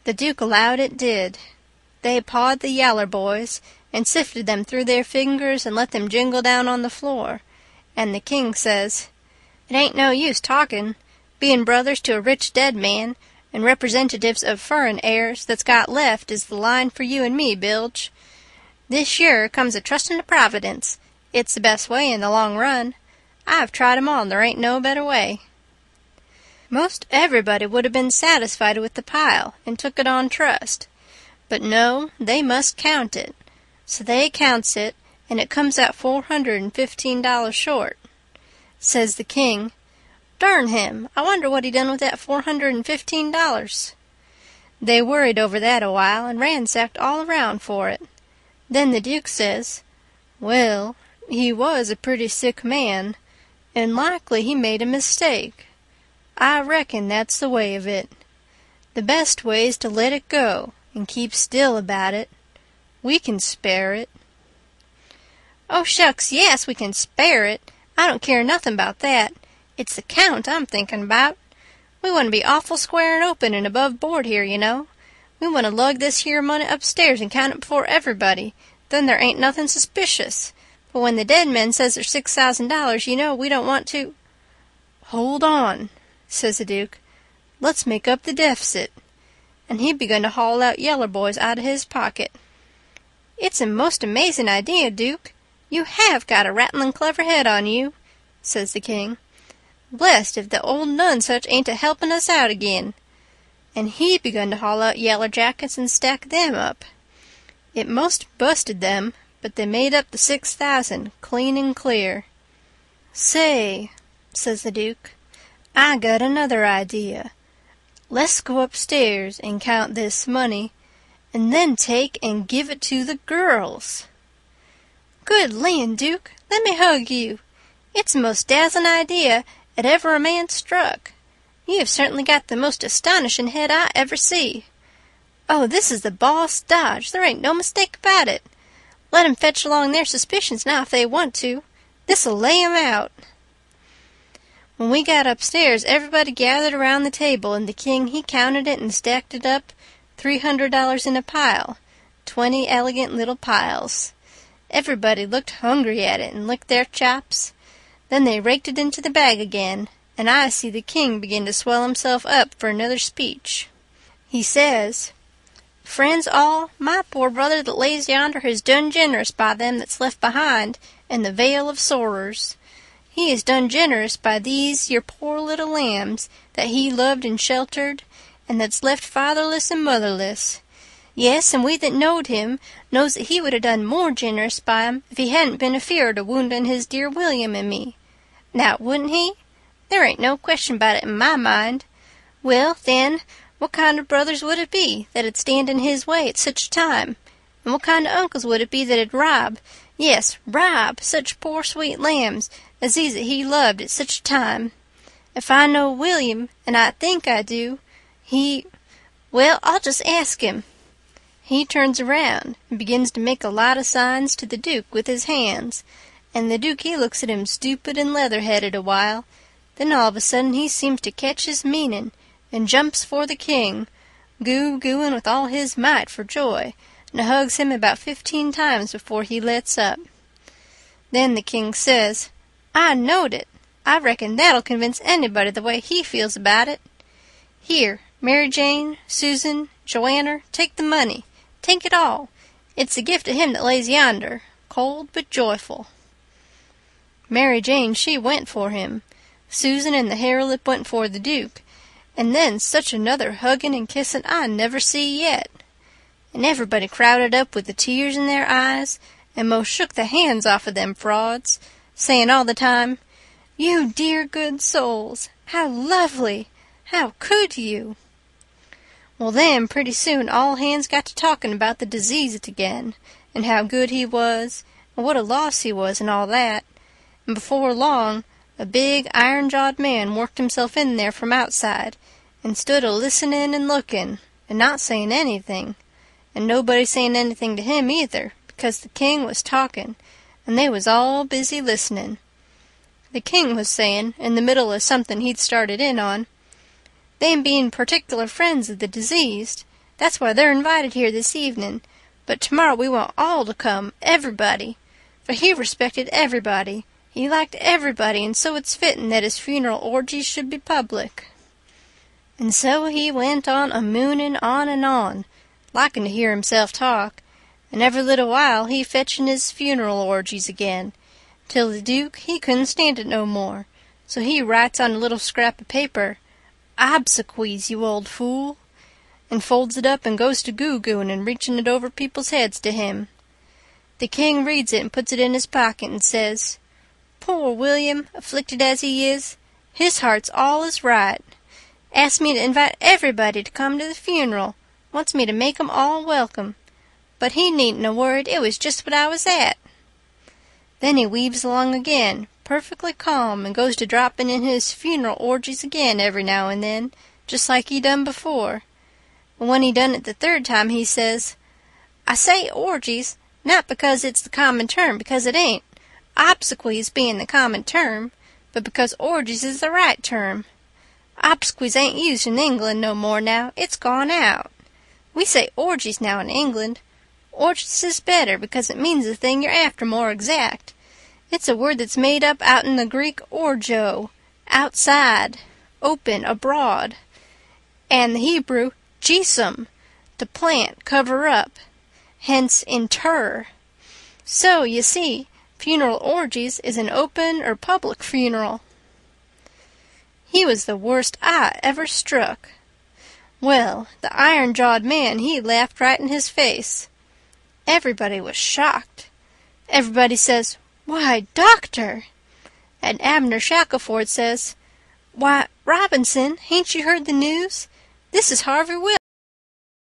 The Duke allowed it did. They pawed the yaller boys, and sifted them through their fingers and let them jingle down on the floor, and the king says, "It ain't no use talking, being brothers to a rich dead man, and representatives of furrin heirs that's got left is the line for you and me, Bilge. This yer comes a trustin' to Providence. It's the best way in the long run. I've tried 'em all, and there ain't no better way." Most everybody would have been satisfied with the pile and took it on trust, but no, they must count it. So they counts it, and it comes out $415 short. Says the king, "Darn him, I wonder what he done with that $415. They worried over that a while and ransacked all around for it. Then the Duke says, "Well, he was a pretty sick man, and likely he made a mistake. I reckon that's the way of it. The best way's to let it go and keep still about it. We can spare it." "Oh, shucks, yes, we can spare it. I don't care nothing about that. It's the count I'm thinking about. We want to be awful square and open and above board here, you know. We want to lug this here money upstairs and count it before everybody. Then there ain't nothing suspicious. But when the dead men says there's $6,000, you know we don't want to—" "Hold on," says the Duke. "Let's make up the deficit." And he begun to haul out yeller boys out of his pocket. "It's a most amazing idea, Duke. You have got a rattlin' clever head on you," says the king. "Blest if the old Nonsuch ain't a-helpin' us out again." And he begun to haul out yeller jackets and stack them up. It most busted them, but they made up the 6,000 clean and clear. "Say," says the Duke, "I got another idea. Let's go upstairs and count this money, and then take and give it to the girls." "Good land, Duke, let me hug you. It's the most dazzling idea 'at ever a man struck. You have certainly got the most astonishing head I ever see. Oh, this is the boss dodge. There ain't no mistake about it. Let 'em fetch along their suspicions now if they want to. This'll lay 'em out." When we got upstairs, everybody gathered around the table, and the king he counted it and stacked it up, $300 in a pile, 20 elegant little piles. Everybody looked hungry at it and licked their chops. Then they raked it into the bag again, and I see the king begin to swell himself up for another speech. He says, "Friends all, my poor brother that lays yonder has done generous by them that's left behind in the Vale of Sorrers. He has done generous by these your poor little lambs that he loved and sheltered, and that's left fatherless and motherless. Yes, and we that knowed him knows that he would have done more generous by 'em if he hadn't been afeard of woundin' his dear William and me. Now, wouldn't he? There ain't no question about it in my mind. Well, then, what kind of brothers would it be that'd stand in his way at such a time? And what kind of uncles would it be that'd rob, yes, rob such poor sweet lambs as these that he loved at such a time? If I know William, and I think I do, well, I'll just ask him." He turns around and begins to make a lot of signs to the Duke with his hands, and the Duke he looks at him stupid and leather-headed a while. Then all of a sudden he seems to catch his meaning and jumps for the king, goo-gooing with all his might for joy, and hugs him about 15 times before he lets up. Then the king says, "I knowed it. I reckon that'll convince anybody the way he feels about it. Here, Mary Jane, Susan, Joanner, take the money. Take it all. It's a gift to him that lays yonder, cold but joyful." Mary Jane, she went for him. Susan and the Harelip went for the Duke, and then such another hugging and kissing I never see yet. And everybody crowded up with the tears in their eyes, and most shook the hands off of them frauds, saying all the time, "You dear good souls, how lovely! How could you?" Well, then, pretty soon all hands got to talking about the disease again, and how good he was, and what a loss he was, and all that. And before long, a big iron-jawed man worked himself in there from outside, and stood a-listening and looking, and not saying anything, and nobody saying anything to him either, because the king was talking, and they was all busy listening. The king was saying, in the middle of something he'd started in on, "Them being particular friends of the diseased, That's why they're invited here this evening. But tomorrow we want all to come, everybody. For he respected everybody. He liked everybody, and so it's fitting that his funeral orgies should be public." And so he went on a-mooning on and on, liking to hear himself talk, and every little while he fetching his funeral orgies again, till the Duke he couldn't stand it no more, so he writes on a little scrap of paper, "Obsequies, you old fool," and folds it up and goes to goo-gooing and reaching it over people's heads to him. The king reads it and puts it in his pocket and says, "Poor William, afflicted as he is, his heart's all is right. Asked me to invite everybody to come to the funeral, wants me to make 'em all welcome. But he needn't 'a' worried, it was just what I was at." Then he weaves along again, perfectly calm, and goes to dropping in his funeral orgies again every now and then, just like he done before. But when he done it the third time, he says, "I say orgies, not because it's the common term, because it ain't, obsequies being the common term, but because orgies is the right term. Obsequies ain't used in England no more now, it's gone out. We say orgies now in England. Orgies is better because it means the thing you're after more exact. It's a word that's made up out'n the Greek orgo, outside, open, abroad, and the Hebrew jesum, to plant, cover up, hence inter. So, you see, funeral orgies is an open or public funeral." He was the worst I ever struck. Well, the iron-jawed man, he laughed right in his face. Everybody was shocked. Everybody says, "Why, Doctor!" And Abner Shackleford says, "Why, Robinson, hain't you heard the news? This is Harvey Williams."